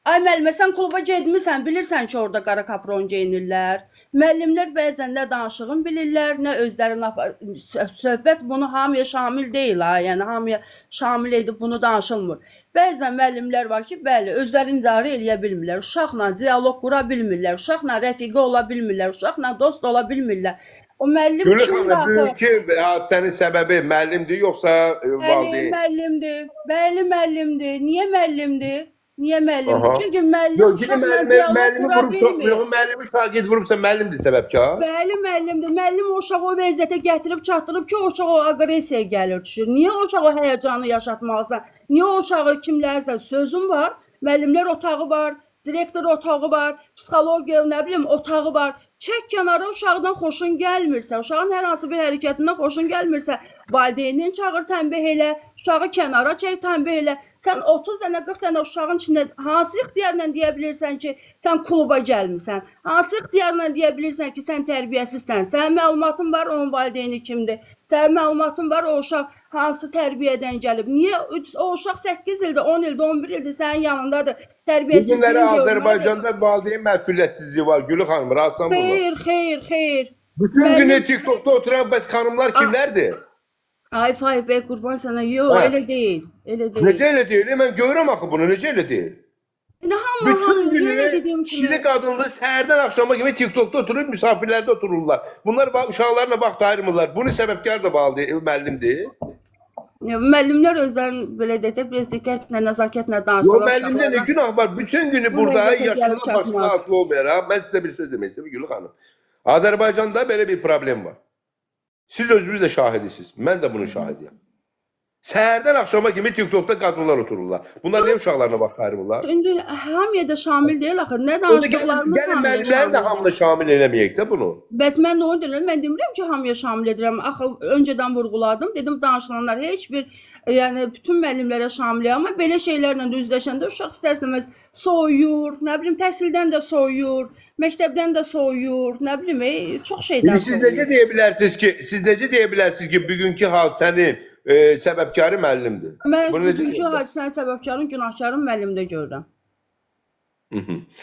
Ay müəllimə, sən kluba getmirsən, bilirsən ki, orada qara kapron geyinirlər. Müəllimlər bəzən nə danışığını bilirlər, nə özlərini söhbət bunu hamıya şamil deyil ha. Yəni hamıya şamil edib bunu danışılmır. Bəzən müəllimlər var ki, bəli, özlərini idarə eləyə bilmirlər. Uşaqla dialoq qura bilmirlər, uşaqla rəfiqə ola bilmirlər, uşaqla dost ola bilmirlər. O müəllim Gülü kimdir xanım, axı? bugünkü hadisənin səbəbi müəllimdir yoxsa Bəli, valideyn? müəllimdir. Bəli, müəllimdir. Niyə müəllimdir? Niyə müəllimdir? Aha. Çünki müəllim Yox, yine uşaqla müəllimi dialoq müəllimi qura vurubsa, bilmir. yox müəllimi şagird vurubsa müəllimdir səbəbkar. Bəli, müəllimdir. Müəllim o uşağı o vəziyyətə gətirib çatdırıb ki, o uşaq o aqressiyaya gəlir düşür. Niyə o uşaq o həyəcanı yaşatmalısan? Niyə o uşağı kimlərsə sözün var, müəllimlər otağı var, direktor otağı var, psixologiya, nə bilim, otağı var. Çək kənara uşaqdan xoşun gəlmirsə, uşağın hər hansı bir hərəkətindən xoşun gəlmirsə, valideynin çağır tənbih elə, uşağı kənara çək tənbih elə. Sən 30 dənə, 40 dənə uşağın içində hansı ixtiyarla deyə bilirsən ki, sən kluba gəlmirsən? Hansı ixtiyarla deyə bilirsən ki, sən tərbiyəsizsən? Sənin məlumatın var, onun valideyni kimdir? Sənin məlumatın var, o uşaq hansı tərbiyədən gəlib? Niyə o uşaq 8 ildir, 10 ildir, 11 ildir sənin yanındadır? Bu Tərbiyəsizliyin günləri görməlidir. Azərbaycanda valideyn məsuliyyətsizliyi var Gülü xanım, razısan bunu. Xeyr. Bütün günü TikTok'ta oturan bəs xanımlar kimlərdir? Ay Fahib bəy, qurban sənə. Yox, Hə. elə deyil. Elə deyil. Necə elə deyil? Mən görürəm axı bunu, necə elə deyil? Nə hamı Bütün yenə günü dediyim kişili kimi. qadınlı səhərdən axşama kimi TikTok'ta oturub misafirlərdə otururlar. Bunlar uşaqlarla vaxt ayırmırlar. Bunun səbəbkar da valideyn, müəllimdir. Müəllimlər özlərini belə deyək də, biraz diqqətlə, nəzakətlə Yo, danışsalar. müəllimdə ne günah var? Bütün günü Bu burada vəziyyətə yaşına gəlib başına çatmaz. asılı olmayaraq, mən sizə bir söz demək istəyirəm Gülü xanım. Azərbaycanda belə bir problem var. Siz özünüz də şahidisiniz. Mən də bunun şahidiyəm. Səhərdən axşama kimi TikTok'ta qadınlar otururlar. Bunlar niyə uşaqlarına vaxt ayırmırlar? İndi hamıya da şamil deyil axı. Nə Onda danışdıqlarımız gəlin hamıya müəllimləri də şamil. hamıla şamil eləməyək də bunu. Bəs mən də onu deyirəm, mən demirəm ki, hamıya şamil edirəm. Axı öncədən vurğuladım, dedim danışılanlar heç bir, yəni bütün müəllimlərə şamil, amma belə şeylərlə də üzləşəndə uşaq istərsəməz soyuyur, nə bilim təhsildən də soyuyur, məktəbdən də soyuyur, nə bilim çox şeydən İndi siz necə deyə bilərsiniz ki, bugünkü hadisənin səbəbkarı müəllimdir? Mən Bunu necə bugünkü deyə bilərsiniz? hadisənin səbəbkarını, günahkarını müəllimdə görürəm.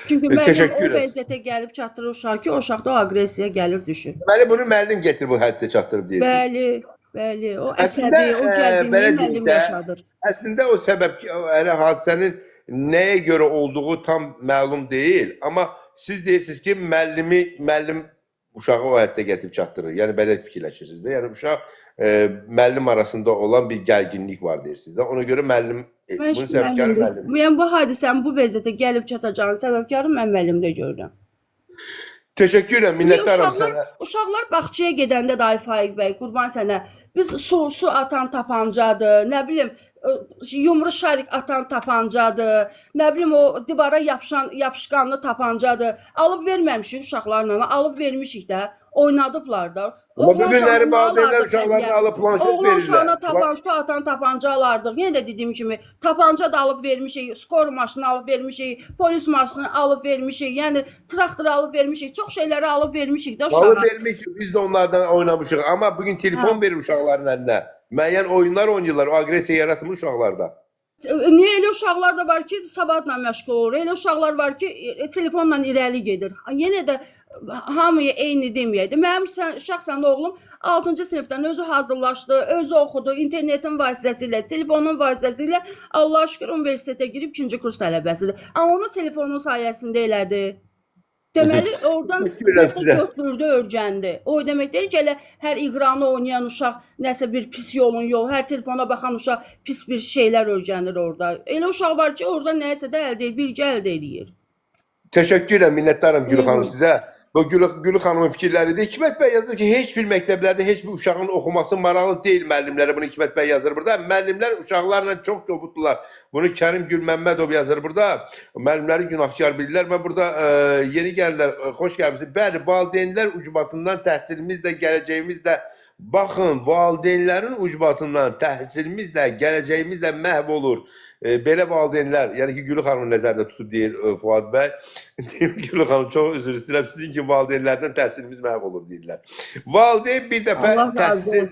Çünki müəllim Təşəkkür o edirəm. vəziyyətə gəlib çatdırır uşağı ki, o uşaqda o aqressiyaya gəlir düşür. Deməli bunu müəllim gətirib bu həddə çatdırıb deyirsiniz. Bəli, o Əslində, əsəbi, o belə gərginliyi deyək müəllim də, yaşadır. əslində o səbəb yəni hadisənin nəyə görə olduğu tam məlum deyil, amma siz deyirsiniz ki, müəllim uşağı o həddə gətirib çatdırır. Yəni belə fikirləşirsiniz də. Yəni uşaq müəllim arasında olan bir gərginlik var deyirsiniz də. Ona görə müəllim bunun səbəbkarı müəllimdir. Yəni bu hadisənin bu vəziyyətə gəlib çatacağının səbəbkarı mən müəllimdə görürəm. Təşəkkür edirəm, minnətdaram sənə. Uşaqlar bağçaya gedəndə də ay Faiq bəy, qurban sənə, biz su atan tapancadır, nə bilim, yumru şarik atan tapancadır, nə bilim o divara yapışqanlı tapancadır. Alıb verməmişik uşaqlarla, alıb vermişik də, oynadıblar da. Amma bu günləri valideynlər uşaqlarına alıb planşet Oğlan uşağına verirlər. su atan tapanca alardıq. Yenə də dediyim kimi, tapanca da alıb vermişik, skor maşını alıb vermişik, polis maşını alıb vermişik, yəni traktor alıb vermişik, çox şeyləri alıb vermişik də uşağa. Alıb vermişik, biz də onlardan oynamışıq. Amma bugün telefon verir uşaqların əlinə. Müəyyən oyunlar oynayırlar, o agresiya yaratmır uşaqlarda. Niyə elə uşaqlar da var ki, savadla məşğul olur. Elə uşaqlar var ki, telefonla irəli gedir. Yenə də hamıya eyni deməyəydi. Mənim şəxsən oğlum 6-cı sinifdən özü hazırlaşdı, özü oxudu, internetin vasitəsilə, telefonun vasitəsilə Allah şükür universitetə girib 2-ci kurs tələbəsidir. Amma onu telefonun sayəsində elədi. Deməli, oradan götürdü, öyrəndi. O demək deyil ki, elə hər iqranı oynayan uşaq nəsə bir pis yolun yol, hər telefona baxan uşaq pis bir şeylər öyrənir orada. Elə uşaq var ki, orada nəsə də əldə edir, bilgi əldə edir. Təşəkkür edirəm, minnətdaram Gülü xanım sizə. Bu Gülü xanımın fikirləridir. Hikmət bəy yazır ki, heç bir məktəblərdə heç bir uşağın oxuması maraqlı deyil müəllimlərə. Bunu Hikmət bəy yazır burada. Müəllimlər uşaqlarla çox kobuddular. Bunu Kərim Gülməmmədov yazır burada. Müəllimləri günahkar bilirlər. Mən burada yeni gəlirlər, xoş gəlmişsiniz. Bəli, valideynlər ucbatından təhsilimiz də, gələcəyimiz də, baxın, valideynlərin ucbatından təhsilimiz də, gələcəyimiz də məhv olur. Belə valideynlər, yəni ki, Gülü xanımı nəzərdə tutub deyir Fuad bəy. Gülü xanım, çox üzr istəyirəm. Sizin ki, valideynlərdən təhsilimiz məhv olur deyirlər. Valideyn bir dəfə təhsil...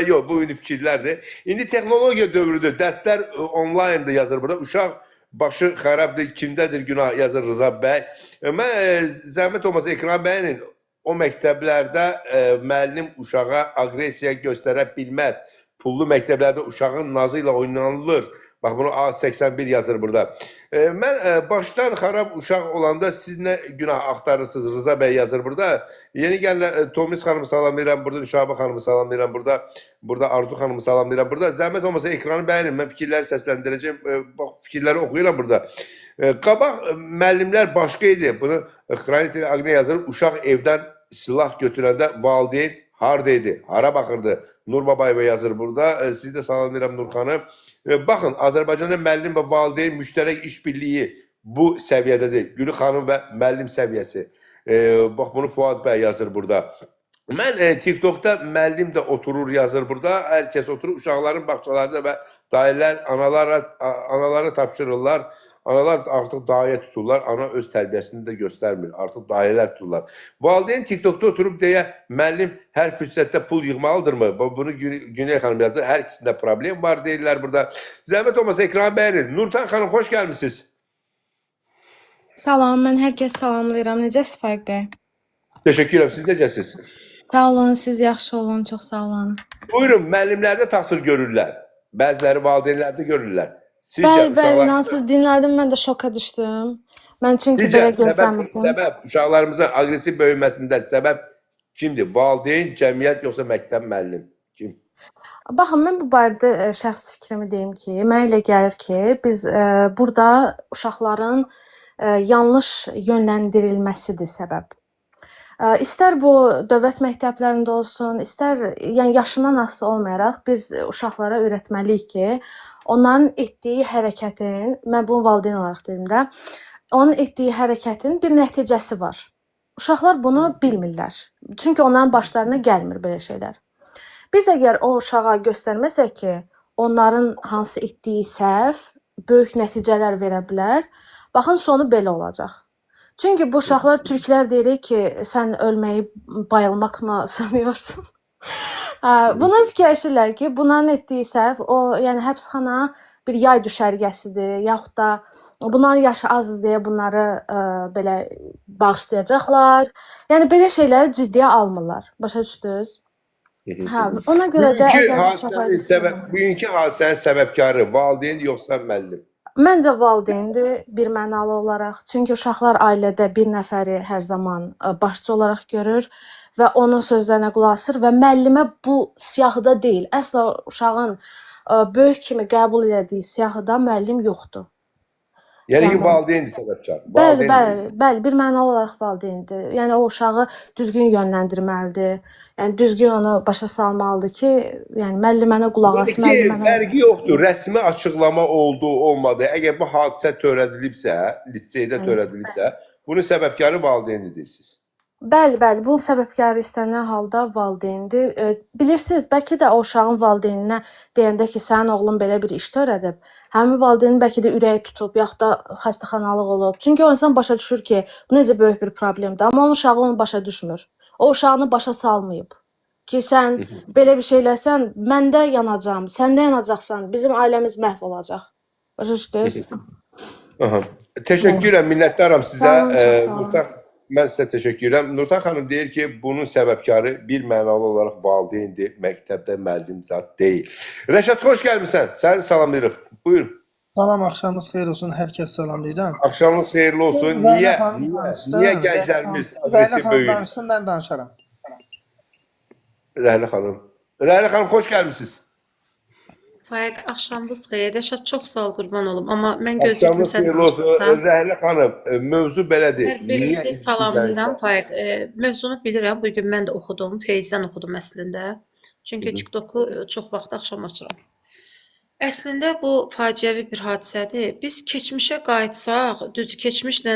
Yox, bu ünlü fikirlərdir. İndi texnologiya dövrüdür. Dərslər onlayndır yazır burada. Uşaq başı xarabdır, kimdədir günah yazır Rıza bəy. Mən zəhmət olmasa Ekran bəyin o məktəblərdə müəllim uşağa aqressiya göstərə bilməz. Pullu məktəblərdə uşağın nazı ilə oynanılır. Bax bunu A81 yazır burada. Mən başdan xarab uşaq olanda siz nə günah axtarırsınız Rıza bəy yazır burada. Yeni gələnlər Tomis xanımı salamlayıram burada, Nüşabə xanımı salamlayıram burada. Burada Arzu xanımı salamlayıram burada. Zəhmət olmasa ekranı bəyənin. Mən fikirləri səsləndirəcəm. Bax fikirləri oxuyuram burada. Qabaq müəllimlər başqa idi. Bunu Xraniteli Aqne yazır. Uşaq evdən silah götürəndə valideyn harda idi? Hara baxırdı? Nur Babayeva yazır burada. Siz də salamlayıram Nur xanım. Baxın, Azərbaycanda müəllim və valideyn müştərək işbirliyi bu səviyyədədir. Gülü xanım və müəllim səviyyəsi. Bax, bunu Fuad bəy yazır burada. Mən TikTokda müəllim də oturur yazır burada. Hər kəs oturur, uşaqların bağçalarında və dayılar, analara tapşırırlar. Analar artıq dayə tuturlar. Ana öz tərbiyəsini də göstərmir. Artıq dayələr tuturlar. Valideyn TikTokda oturub deyə müəllim hər fürsətdə pul yığmalıdırmı? Bunu Güney xanım yazır. Hər ikisində problem var deyirlər burada. Zəhmət olmasa ekranı bəyənin. Nurtan xanım, xoş gəlmişsiniz. Salam, mən hər kəs salamlayıram. Necəsiz Faiq bəy? Təşəkkür edirəm. Siz necəsiz? Sağ olun, siz yaxşı olun, çox sağ olun. Buyurun, müəllimlərdə təqsir görürlər. Bəziləri valideynlərdə görürlər. Bəli, inan siz dinlədim, mən də şoka düşdüm. Mən çünki belə gözləmirdim. Səbəb, uşaqlarımızın aqressiv böyüməsində səbəb kimdir? Valideyn, cəmiyyət, yoxsa məktəb, müəllim? Kim? Baxın, mən bu barədə şəxsi fikrimi deyim ki, mənə elə gəlir ki, biz burada uşaqların yanlış yönləndirilməsidir səbəb. İstər bu dövlət məktəblərində olsun, istər yəni yaşından asılı olmayaraq biz uşaqlara öyrətməliyik ki, onların etdiyi hərəkətin, mən bunu valideyn olaraq dedim də, onun etdiyi hərəkətin bir nəticəsi var. Uşaqlar bunu bilmirlər. Çünki onların başlarına gəlmir belə şeylər. Biz əgər o uşağa göstərməsək ki, onların hansı etdiyi səhv böyük nəticələr verə bilər, baxın sonu belə olacaq. Çünki bu uşaqlar türklər deyirik ki, sən ölməyi bayılmaqla sanıyorsun. Bunlar fikirləşirlər ki, bunların etdiyi səhv, o yəni həbsxana bir yay düşərgəsidir, yaxud da bunların yaşı azdır deyə bunları belə bağışlayacaqlar. Yəni belə şeyləri ciddiyə almırlar. Başa düşdünüz? Ona görə də bugünkü hadisənin səbəbkarı valideyn yoxsa müəllim? Məncə valideyndir bir mənalı olaraq. Çünki uşaqlar ailədə bir nəfəri hər zaman başçı olaraq görür və onun sözlərinə qulaq asır və müəllimə bu siyahıda deyil. Əsla uşağın böyük kimi qəbul elədiyi siyahıda müəllim yoxdur. Yəni ki, valideyndir səbəbkar. Bəli, bir mənalı olaraq valideyndir. Yəni o uşağı düzgün yönləndirməlidir. Yəni düzgün onu başa salmalıdır ki, yəni müəllimənə qulaq as, müəllimənə. Fərqi yoxdur. Rəsmi açıqlama oldu, olmadı. Əgər bu hadisə törədilibsə, liseydə törədilibsə, bunun səbəbkarı valideyndir deyirsiniz. Bəli, bunun səbəbkarı istənilən halda valideyndir. Bilirsiniz, bəlkə də o uşağın valideyninə deyəndə ki, sənin oğlun belə bir iş törədib, həmin valideynin bəlkə də ürəyi tutub, yaxud da xəstəxanalıq olub. Çünki o insan başa düşür ki, bu necə böyük bir problemdir, amma onun uşağı onu başa düşmür. O uşağını başa salmayıb ki, sən belə bir şey eləsən, mən də yanacağam, sən də yanacaqsan, bizim ailəmiz məhv olacaq. Başa düşdünüz? Təşəkkür edirəm, minnətdaram sizə. Mən sizə təşəkkür edirəm. Nurtan xanım deyir ki, bunun səbəbkarı bir mənalı olaraq valideyndir, məktəbdə müəllim zat deyil. Rəşad, xoş gəlmişsən. Səni salamlayırıq. Buyur. Salam, axşamınız xeyir olsun. Hər kəs salamlayıram. Axşamınız xeyirli olsun. Niyə gənclərimiz aqressiv böyüyür? Mən danışaram. Rəhlə xanım. Rəhlə xanım, xoş gəlmişsiniz. Faiq, axşamınız xeyir. Rəşad, çox sağ ol, qurban olum. Amma mən gözləyirdim Axşamınız xeyirli olsun. Rəhlə xanım, mövzu belədir. Hər birinizi salamlayıram. Faiq, mövzunu bilirəm. Bugün mən də oxudum. Feyzdən oxudum əslində. Çünki TikToku çox vaxt axşam açıram. Əslində bu faciəvi bir hadisədir. Biz keçmişə qayıtsaq, düzdür, keçmişlə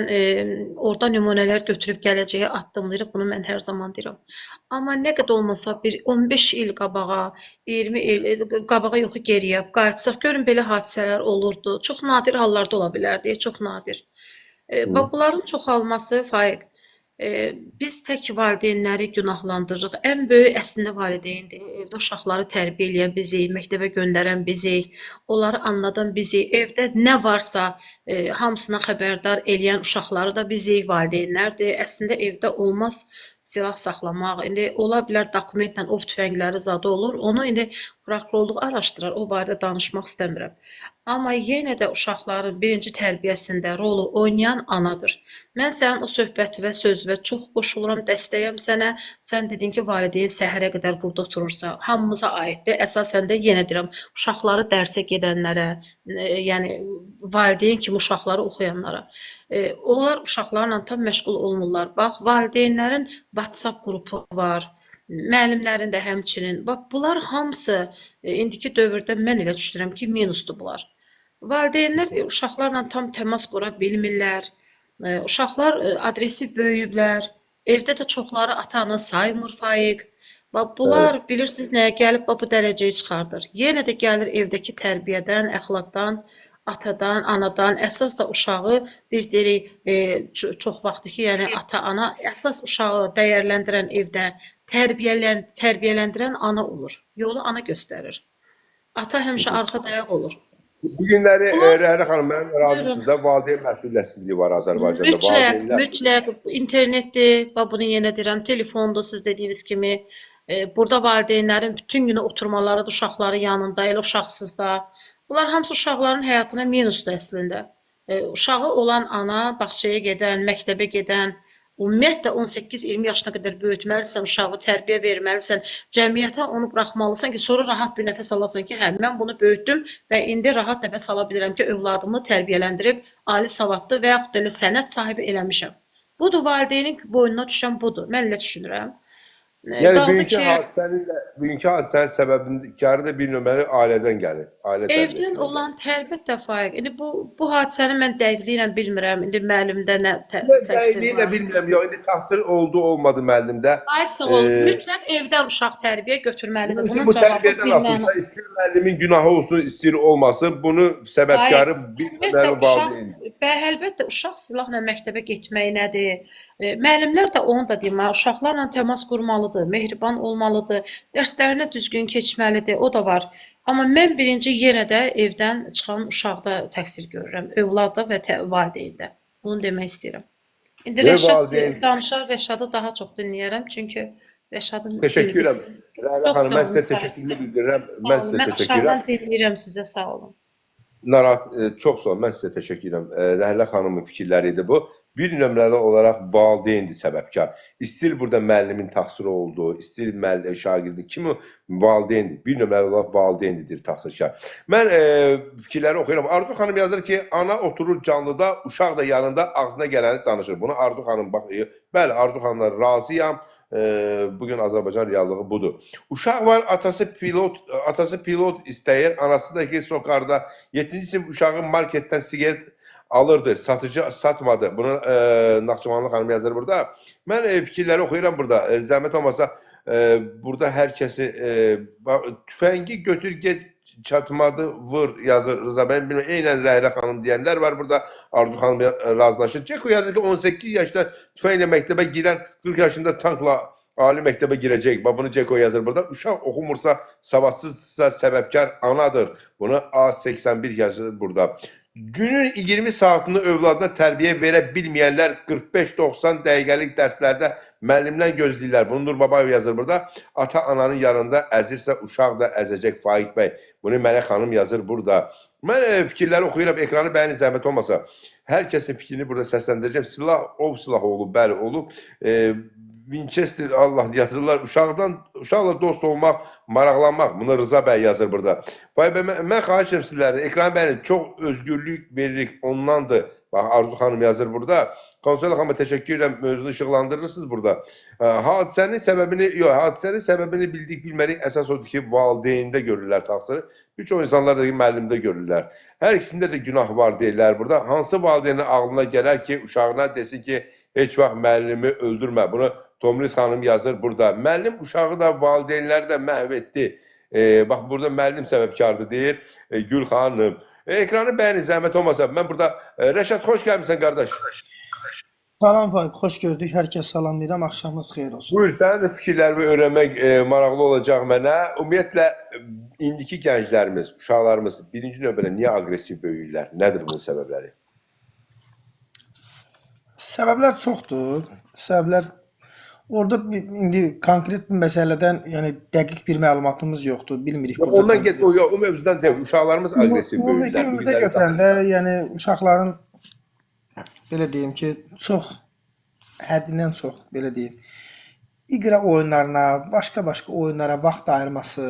orada nümunələr götürüb gələcəyə addımlayırıq. Bunu mən hər zaman deyirəm. Amma nə qədər olmasa bir 15 il qabağa, 20 il qabağa yoxu geriyə qayıtsaq, görün belə hadisələr olurdu. Çox nadir hallarda ola bilərdi, çox nadir. Bunların çoxalması Faiq. Biz tək valideynləri günahlandırırıq. Ən böyük əslində valideyndir. Evdə uşaqları tərbiyə edən bizik, məktəbə göndərən bizik, onları anladan bizik. Evdə nə varsa hamısına xəbərdar eləyən uşaqları da bizik, valideynlərdir. Əslində evdə olmaz silah saxlamaq. İndi ola bilər dokumentlə ov tüfəngləri zadı olur. Onu indi prokurorluq araşdırır. O barədə danışmaq istəmirəm. Amma yenə də uşaqların birinci tərbiyəsində rolu oynayan anadır. Mən sənin o söhbəti və sözünə çox qoşuluram, dəstəyəm sənə. Sən dedin ki, valideyn səhərə qədər burada oturursa, hamımıza aiddir. Əsasən də yenə deyirəm, uşaqları dərsə gedənlərə, yəni valideyn kimi uşaqları oxuyanlara. Onlar uşaqlarla tam məşğul olmurlar. Bax, valideynlərin WhatsApp qrupu var. Müəllimlərin də həmçinin. Bax, bunlar hamısı indiki dövrdə mən elə düşünürəm ki, minusdur bunlar. Valideynlər uşaqlarla tam təmas qura bilmirlər. Uşaqlar adresi böyüyüblər. Evdə də çoxları atanı saymır faiq. Bax, bunlar bilirsiniz nəyə gəlib bu dərəcəyə çıxardır. Yenə də gəlir evdəki tərbiyədən, əxlaqdan, atadan, anadan, əsas da uşağı biz deyirik, çox vaxtı ki, yəni ata-ana əsas uşağı dəyərləndirən evdə tərbiyələndirən ana olur. Yolu ana göstərir. Ata həmişə arxa dayaq olur. Bu günləri Rəhlə xanım, mən razısınız da, valideyn məsuliyyətsizliyi var Azərbaycanda. Mütləq internetdir, bunu yenə deyirəm, telefondur, siz dediyiniz kimi. Burada valideynlərin bütün günü oturmaları, uşaqları yanında, elə uşaqsız da. Bunlar hamısı uşaqların həyatına minusdur əslində. Uşağı olan ana, bağçaya gedən, məktəbə gedən, ümumiyyətlə 18-20 yaşına qədər böyütməlisən, uşağı tərbiyə verməlisən, cəmiyyətə onu buraxmalısan ki, sonra rahat bir nəfəs alasan ki, hə, mən bunu böyütdüm və indi rahat nəfəs ala bilirəm ki, övladımı tərbiyələndirib, ali savadlı və yaxud da sənət sahibi eləmişəm. Budur, valideynin boynuna düşən budur. Mən elə düşünürəm. Yəni, bugünkü hadisənin səbəbinkarı da bir nömrəli ailədən gəlir. Evdən olan tərbiyyət də faiq. İndi bu hadisəni mən dəqiqliklə bilmirəm. İndi müəllimdə nə təqsir var? Dəqiqliklə bilmirəm. Yox, indi təqsir oldu, olmadı müəllimdə. Ay sağ ol. Mütləq evdən uşaq tərbiyə götürməlidir. Bu tərbiyədən asılda istəyir müəllimin günahı olsun, istəyir olmasın. Bunu səbəbkarı bir nömrəli valideyndir. Əlbəttə, uşaq silahla məktəbə getmək nədir? Müəllimlər də onu da deyim, uşaqlarla təmas qurmalıdır, mehriban olmalıdır, dərslərinə düzgün keçməlidir, o da var. Amma mən birinci yenə də evdən çıxan uşaqda təqsir görürəm, övladda və valideyndə. Bunu demək istəyirəm. İndi Rəşad danışar, Rəşadı daha çox dinləyərəm, çünki Rəşadın Təşəkkür edirəm. Rəhlə xanım, mən sizə təşəkkürünü bildirirəm. Mən aşağıdan dinləyirəm sizə, sağ olun. Çox sağ olun, mən sizə təşəkkür edirəm. Rəhlə xanımın fikirləri idi bu. Bir nömrəli olaraq valideyndir səbəbkar. İstir burada müəllimin təqsiri olduğu, istir şagirdin kimi valideyndir. Bir nömrəli olaraq valideyndir təqsirkar. Mən fikirləri oxuyuram. Arzu xanım yazır ki, ana oturur canlıda, uşaq da yanında ağzına gələni danışır. Bunu Arzu xanım baxıyor. Bəli, Arzu xanımla razıyam. Bugün Azərbaycan reallığı budur. Uşaq var, atası pilot istəyir, anası da ki, sokarda 7-ci sinif uşağı marketdən sigaret alırdı, satıcı satmadı. Bunu Naxçıvanlı xanım yazır burada. Mən fikirləri oxuyuram burada. Zəhmət olmasa, burada hər kəsi tüfəngi götür, get, çatmadı, vur yazır Rıza. Ben bilmiyorum, eynən Rəhlə xanım deyənlər var burada. Arzu xanım razılaşır. Ceko yazır ki, 18 yaşda tüfənglə məktəbə girən 40 yaşında tankla ali məktəbə girəcək. Bunu Ceko yazır burada. Uşaq oxumursa, savadsızsa səbəbkar anadır. Bunu A81 yazır burada. Günün 20 saatını övladına tərbiyə verə bilməyənlər 45-90 dəqiqəlik dərslərdə müəllimdən gözləyirlər. Bunu Nur Babayev yazır burada. Ata-ananın yanında əzirsə uşaq da əzəcək Faiq bəy. Bunu Mələk xanım yazır burada. Mən fikirləri oxuyuram. Ekranı bəyənin, zəhmət olmasa. Hər kəsin fikrini burada səsləndirəcəm. Silah, ov silahı olub, bəli olub. Winchester, Allah yazırlar. Uşaqla dost olmaq, maraqlanmaq. Bunu Rıza bəy yazır burada. Mən xahiş edirəm sizlərdən. Ekran bəyənin, çox özgürlük veririk, ondandır. Bax, Arzu xanım yazır burada. Konsuel xanıma təşəkkür edirəm, mövzunu işıqlandırırsınız burada. Hadisənin səbəbini bildik, bilmərik. Əsas odur ki, valideyndə görürlər təqsiri. Bir çox insanlar da müəllimdə görürlər. Hər ikisində də günah var deyirlər burada. Hansı valideynin ağlına gələr ki, uşağına desin ki, heç vaxt müəllimi öldürmə. Bunu Tomris xanım yazır burada. Müəllim uşağı da, valideynləri də məhv etdi. Bax, burada müəllim səbəbkardır deyir Gül xanım. Ekranı bəyənin, zəhmət olmasa. Mən burada, Rəşad, xoş gəlmişsən qardaş. Salam Faiq, xoş gördük. Hər kəs salamlayıram. Axşamınız xeyir olsun. Buyur, sənin də fikirlərini öyrənmək maraqlı olacaq mənə. Ümumiyyətlə, indiki gənclərimiz, uşaqlarımız birinci növbədə niyə aqressiv böyüyürlər? Nədir bunun səbəbləri? Səbəblər çoxdur. Səbəblər orada indi konkret bir məsələdən, yəni dəqiq bir məlumatımız yoxdur, bilmirik. Ondan get, o mövzudan deyil, uşaqlarımız aqressiv böyüyürlər. Ümumda götürəndə, yəni uşaqların belə deyim ki, çox həddindən çox belə deyim. İqra oyunlarına, başqa oyunlara vaxt ayırması,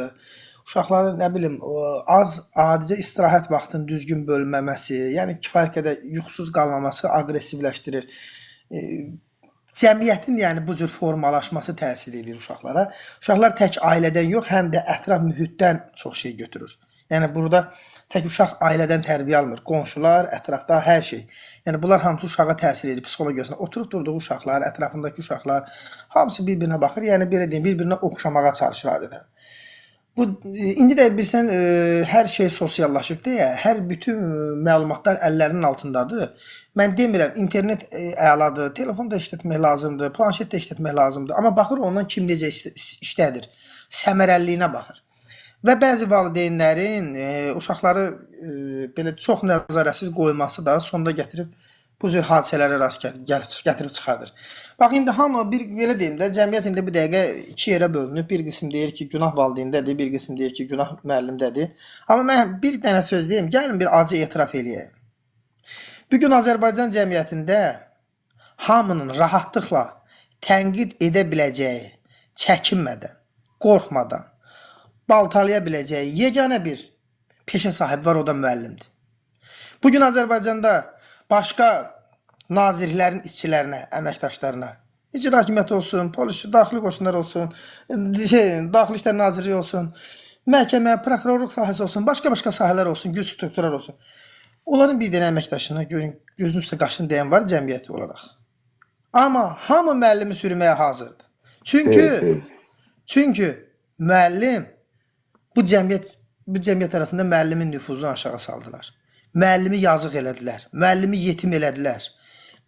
uşaqların nə bilim az adicə istirahət vaxtının düzgün bölünməməsi, yəni kifayət qədər yuxusuz qalmaması aqressivləşdirir. Cəmiyyətin yəni bu cür formalaşması təsir edir uşaqlara. Uşaqlar tək ailədən yox, həm də ətraf mühitdən çox şey götürür. Yəni burada tək uşaq ailədən tərbiyə almır. Qonşular, ətrafda hər şey. Yəni bunlar hamısı uşağa təsir edir psixologiyasına. Oturub durduğu uşaqlar, ətrafındakı uşaqlar hamısı bir-birinə baxır. Yəni belə deyim, bir-birinə oxşamağa çalışır adətən. Bu indi də bilsən hər şey sosiallaşıb deyə, hər bütün məlumatlar əllərinin altındadır. Mən demirəm internet əladır, telefon da işlətmək lazımdır, planşet də işlətmək lazımdır. Amma baxır ondan kim necə işlədir, səmərəliliyinə baxır. Və bəzi valideynlərin uşaqları belə çox nəzarətsiz qoyması da sonda gətirib bu cür hadisələrə rast gətirib çıxardır. Bax indi hamı bir belə deyim də, cəmiyyət indi bu dəqiqə iki yerə bölünüb. Bir qism deyir ki, günah valideyndədir, bir qism deyir ki, günah müəllimdədir. Amma mən bir dənə söz deyim, gəlin bir acı etiraf eləyək. Bu gün Azərbaycan cəmiyyətində hamının rahatlıqla tənqid edə biləcəyi, çəkinmədən, qorxmadan baltalaya biləcəyi yeganə bir peşə sahibi var, o da müəllimdir. Bugün Azərbaycanda başqa nazirlərin işçilərinə, əməkdaşlarına, icra hakimiyyəti olsun, polis, daxili qoşunlar olsun, daxili işlər nazirliyi olsun, məhkəmə, prokurorluq sahəsi olsun, başqa sahələr olsun, güc strukturlar olsun. Onların bir dənə əməkdaşına gözünün üstə qaşın deyən var cəmiyyəti olaraq. Amma hamı müəllimi sürməyə hazırdır. Çünki müəllim bu cəmiyyət arasında müəllimin nüfuzunu aşağı saldılar. Müəllimi yazıq elədilər. Müəllimi yetim elədilər.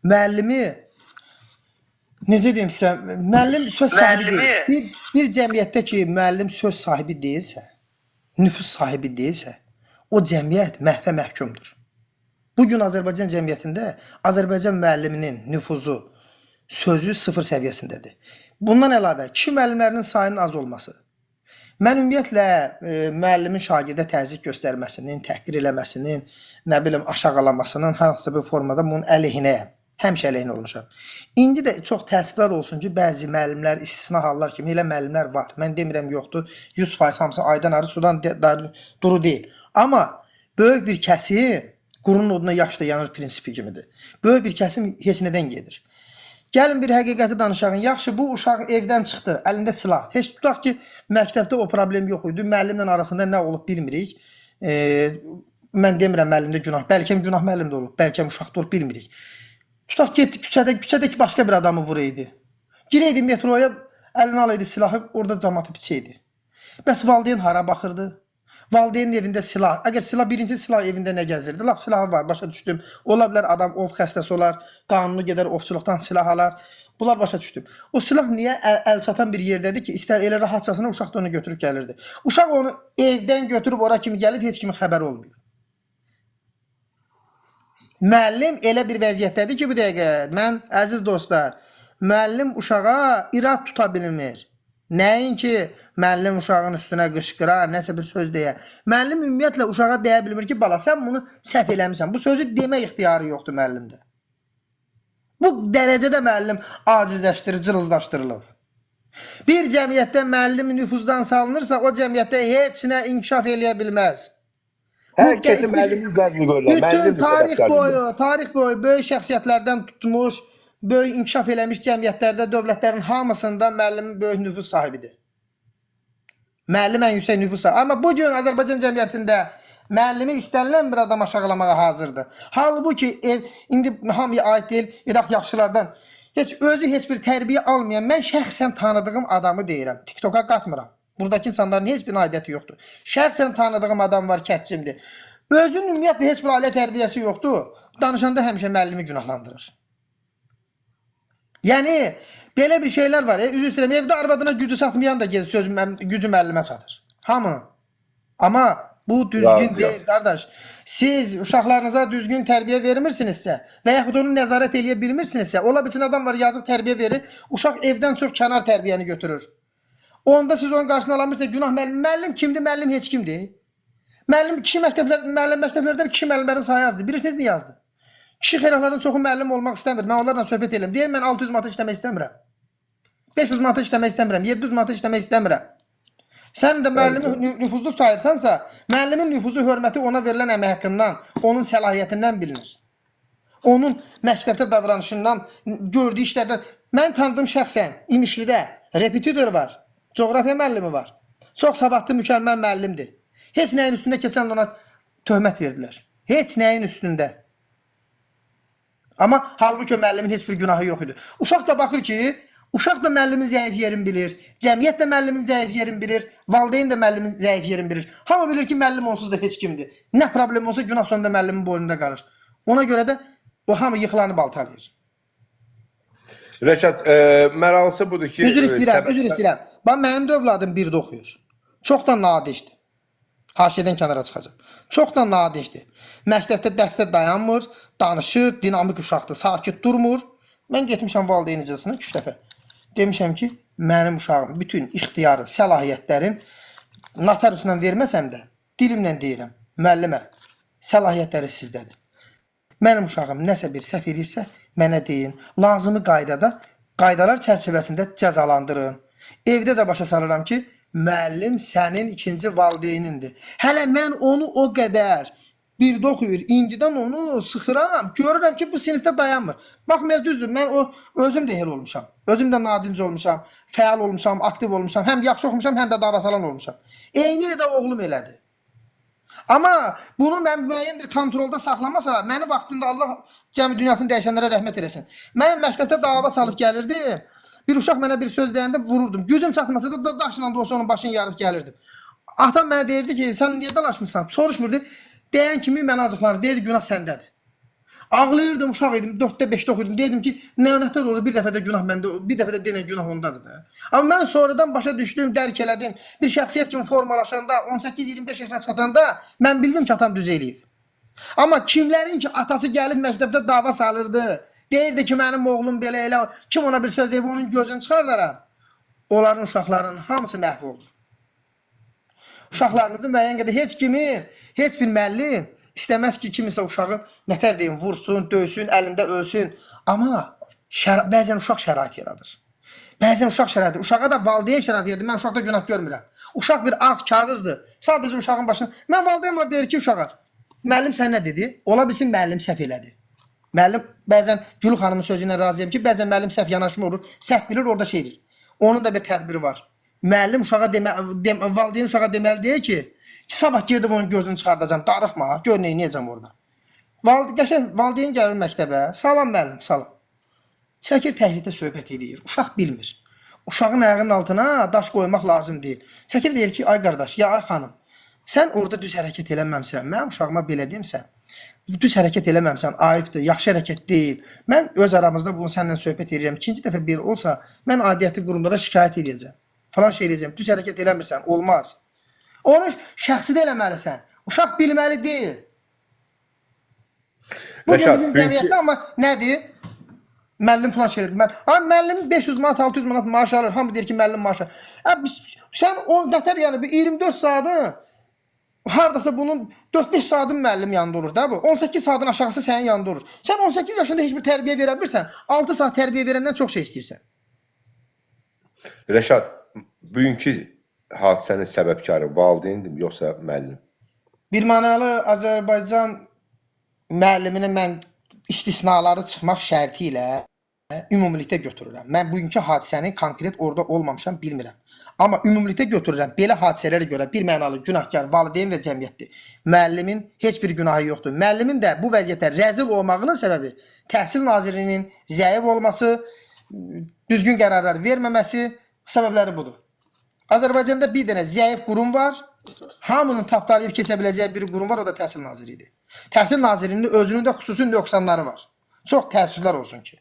Müəllimi necə deyim sizə, müəllim söz sahibi deyil. Bir cəmiyyətdə ki, müəllim söz sahibi deyilsə, nüfuz sahibi deyilsə, o cəmiyyət məhvə məhkumdur. Bugün Azərbaycan cəmiyyətində Azərbaycan müəlliminin nüfuzu, sözü sıfır səviyyəsindədir. Bundan əlavə, kişi müəllimlərinin sayının az olması. Mən ümumiyyətlə müəllimin şagirdə təzyiq göstərməsinin, təhqir eləməsinin, nə bilim aşağılamasının hansısa bir formada bunun əleyhinəyəm. Həmişə əleyhinə olmuşam. İndi də çox təəssüflər olsun ki, bəzi müəllimlər, istisna hallar kimi elə müəllimlər var. Mən demirəm yoxdur, 100% hamısı aydan arı sudan duru deyil. Amma böyük bir kəsim qurunun oduna yaş da yanır prinsipi kimidir. Böyük bir kəsim heç nədən gedir. Gəlin bir həqiqəti danışaq. Yaxşı, bu uşaq evdən çıxdı, əlində silah. Heç tutaq ki, məktəbdə o problem yox idi. Müəllimlə arasında nə olub bilmirik. Mən demirəm müəllimdə günah. Bəlkə günah müəllimdə olub, bəlkə uşaqda olub bilmirik. Tutaq getdi küçədəki başqa bir adamı vuraydı. Girəydi metroya, əlinə alaydı silahı, orada cəmaatı piçəydi. Bəs valideyn hara baxırdı? Valideynin evində silah. Əgər silah birinci silah evində nə gəzirdi? Lap silahı var, başa düşdüm. Ola bilər adam ov xəstəsi olar, qanunu gedər ovçuluqdan silah alar. Bunlar başa düşdüm. O silah niyə əl çatan bir yerdədir ki, istər elə rahatçasına uşaq da onu götürüb gəlirdi. Uşaq onu evdən götürüb ora kimi gəlib, heç kimin xəbəri olmuyor. Müəllim elə bir vəziyyətdədir ki, bu dəqiqə, mən, əziz dostlar, müəllim uşağa irad tuta bilmir. Nəinki müəllim uşağın üstünə qışqıra, nəsə bir söz deyə. Müəllim ümumiyyətlə uşağa deyə bilmir ki, bala, sən bunu səhv eləmirsən. Bu sözü demək ixtiyarı yoxdur müəllimdə. Bu dərəcədə müəllim acizləşdirir, cırıldlaşdırılır. Bir cəmiyyətdə müəllim nüfuzdan salınırsa, o cəmiyyətdə heç nə inkişaf eləyə bilməz. Hər kəsin müəllimin üzərini görürlər. Bütün tarix boyu böyük şəxsiyyətlərdən tutmuş, böyük inkişaf eləmiş cəmiyyətlərdə, dövlətlərin hamısında müəllimin böyük nüfuz sahibidir. Müəllim ən yüksək nüfuz sahibi. Amma bugün Azərbaycan cəmiyyətində müəllimi istənilən bir adam aşağılamağa hazırdır. Halbuki indi hamıya aid deyil, edaq yaxşılardan. Özü heç bir tərbiyə almayan, mən şəxsən tanıdığım adamı deyirəm. TikToka qatmıram. Buradakı insanların heç bir aidiyyəti yoxdur. Şəxsən tanıdığım adam var, kətçimdir. Özünün ümumiyyətlə heç bir ailə tərbiyəsi yoxdur. Danışanda həmişə müəllimi günahlandırır. Yəni belə bir şeylər var. Üzr istəyirəm, evdə arvadına gücü çatmayan da gedir gücü müəllimə çatır. Hamı. Amma bu düzgün Razıyam. deyil qardaş. Siz uşaqlarınıza düzgün tərbiyə vermirsinizsə və yaxud onu nəzarət eləyə bilmirsinizsə, ola bilsin adam var yazıq tərbiyə verir, uşaq evdən çox kənar tərbiyəni götürür. Onda siz onun qarşısına alamırsınız, günah müəllim. Müəllim kimdir? Müəllim heç kimdir. Müəllim kişi məktəblərdə kişi müəllimlərin sayı azdır. Bilirsiniz niyə azdır? Kişi xeyirxahların çoxu müəllim olmaq istəmir. Mən onlarla söhbət edirəm. Deyir mən 600 manat işləmək istəmirəm. 500 manat işləmək istəmirəm. 700 manat işləmək istəmirəm. Sən də müəllimi nüfuzlu sayırsansa, müəllimin nüfuzu, hörməti ona verilən əmək haqqından, onun səlahiyyətindən bilinir. Onun məktəbdə davranışından, gördüyü işlərdən. Mən tanıdığım şəxsən İmişlidə repetitor var, coğrafiya müəllimi var. Çox savadlı, mükəmməl müəllimdir. Heç nəyin üstündə keçən ona töhmət verdilər. Heç nəyin üstündə. Amma halbuki müəllimin heç bir günahı yox idi. Uşaq da baxır ki, uşaq da müəllimin zəif yerini bilir, cəmiyyət də müəllimin zəif yerini bilir, valideyn də müəllimin zəif yerini bilir. Hamı bilir ki, müəllim onsuz da heç kimdir. Nə problem olsa günah sonunda müəllimin boynunda qalır. Ona görə də o hamı yıxılanı baltalayır. Rəşad, məralisi budur ki, Üzr istəyirəm. Bax, mənim də övladım birdə oxuyur. Çox da nadişdir. Haşiyədən kənara çıxacaq. Çox da nadişdir. Məktəbdə dərsdə dayanmır, danışır, dinamik uşaqdır, sakit durmur. Mən getmişəm valideyn iclasına 2 dəfə. Demişəm ki, mənim uşağım bütün ixtiyarı, səlahiyyətlərin notariusla verməsəm də dilimlə deyirəm, müəllimə, səlahiyyətləri sizdədir. Mənim uşağım nəsə bir səhv edirsə, mənə deyin. Lazımi qaydalar çərçivəsində cəzalandırın. Evdə də başa salıram ki, müəllim sənin ikinci valideynindir. Hələ mən onu o qədər birdə oxuyur, indidən onu sıxıram, görürəm ki, bu sinifdə dayanmır. Bax, düzdür, mən özüm də elə olmuşam. Özüm də nadinc olmuşam, fəal olmuşam, aktiv olmuşam, həm yaxşı oxumuşam, həm də davasalan olmuşam. Eyni də oğlum elədi. Amma bunu mən müəyyən bir kontrolda saxlamasa, məni vaxtında Allah cəmi dünyasını dəyişənlərə rəhmət eləsin. Mən məktəbdə dava salıb gəlirdim. Bir uşaq mənə bir söz deyəndə vururdum. Gücüm çatmasa da daşla da olsa onun başını yarıb gəlirdim. Atam mənə deyirdi ki, sən niyə dalaşmırsan? Soruşmurdu. Deyən kimi mən acıqlanır. Deyirdi, günah səndədir. Ağlayırdım, uşaq idim, 4-də 5-də oxuyordum. Deyirdim ki, nətər olur, bir dəfə də günah məndə, bir dəfə də denən günah ondadır da. Amma mən sonradan başa düşdüm, dərk elədim. Bir şəxsiyyət kimi formalaşanda, 18-25 yaşına çatanda mən bildim ki, atam düz eləyib. Amma kimlərin ki, atası gəlib məktəbdə dava salırdı, deyirdi ki, mənim oğlum belə elə, kim ona bir söz deyib, onun gözünü çıxardaram, onların uşaqlarının hamısı məhv oldu. Uşaqlarınızı müəyyən qədər heç bir müəllim istəməz ki, kimisə uşağı nətər deyim, vursun, döysün, əlində ölsün. Amma bəzən uşaq şərait yaradır. Bəzən uşaq şərait, uşağa da valideyn şərait yaradır. Mən uşaqda günah görmürəm. Uşaq bir ağ kağızdır. Sadəcə uşağın başına. Mən valideyn var deyir ki, uşağa, müəllim sən nə dedi? Ola bilsin müəllim səhv elədi. Müəllim bəzən Gülü xanımın sözü ilə razıyam ki, bəzən müəllim səhv yanaşma olur, səhv bilir, orada şeydir. Onun da bir tədbiri var. Müəllim uşağa valideyn uşağa deməli deyir ki, sabah gedib onun gözünü çıxardacam, darıxma, gör neynəyəcəm orada. Valideyn gəlir məktəbə, salam müəllim, salam. Çəkir təhlikdə söhbət edir, uşaq bilmir. Uşağın ayağının altına daş qoymaq lazım deyil. Çəkir deyir ki, ay qardaş, ya ay xanım, sən orada düz hərəkət eləməmsən, mənim uşağıma belə deyimsən, düz hərəkət eləməmsən, ayıbdır, yaxşı hərəkət deyil. Mən öz aramızda bunu səndən söhbət edirəm. İkinci dəfə bir olsa, mən aidiyyəti qurumlara şikayət edəcəm. Falan şey edəcəm, düz hərəkət eləmirsən, olmaz. Onu şəxsi də eləməlisən. Uşaq bilməli deyil. Bugün bizim cəmiyyətdə amma nədir? Müəllim falan şey edir. Müəllim 500 manat, 600 manat maaş alır. Hamı deyir ki, müəllim maaş alır. Sən o nətər yəni 24 saatı hardasa bunun 4-5 saatın müəllim yanında olur da bu. 18 saatın aşağısı sənin yanında olur. Sən 18 yaşında heç bir tərbiyə verə bilirsən, 6 saat tərbiyə verəndən çox şey istəyirsən. Rəşad, bugünkü hadisənin səbəbkarı valideyndir yoxsa müəllim? Birmənalı Azərbaycan müəlliminə mən istisnaları çıxmaq şərti ilə ümumilikdə götürürəm. Mən bugünkü hadisənin konkret orada olmamışam, bilmirəm. Amma ümumilikdə götürürəm. Belə hadisələrə görə birmənalı günahkar valideyn və cəmiyyətdir. Müəllimin heç bir günahı yoxdur. Müəllimin də bu vəziyyətdə rəzil olmağının səbəbi Təhsil Nazirliyinin zəif olması, düzgün qərarlar verməməsi səbəbləri budur. Azərbaycanda bir dənə zəif qurum var. Hamının tapdalayıb keçə biləcəyi bir qurum var, o da Təhsil Nazirliyidir. Təhsil Nazirliyinin özünün də xüsusi nöqsanları var. Çox təəssüflər olsun ki.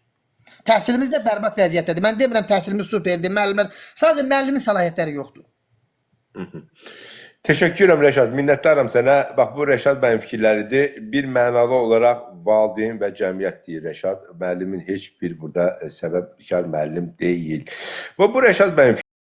Təhsilimiz də bərbad vəziyyətdədir. Mən demirəm təhsilimiz superdir, müəllimlər, sadəcə müəllimin səlahiyyətləri yoxdur. Təşəkkür edirəm Rəşad. Minnətdaram sənə. Bax bu Rəşad bəyin fikirləridir. Bir mənalı olaraq valideyn və cəmiyyət deyir Rəşad. Müəllimin heç bir burada səbəbkar müəllim deyil. Və bu Rəşad bəyin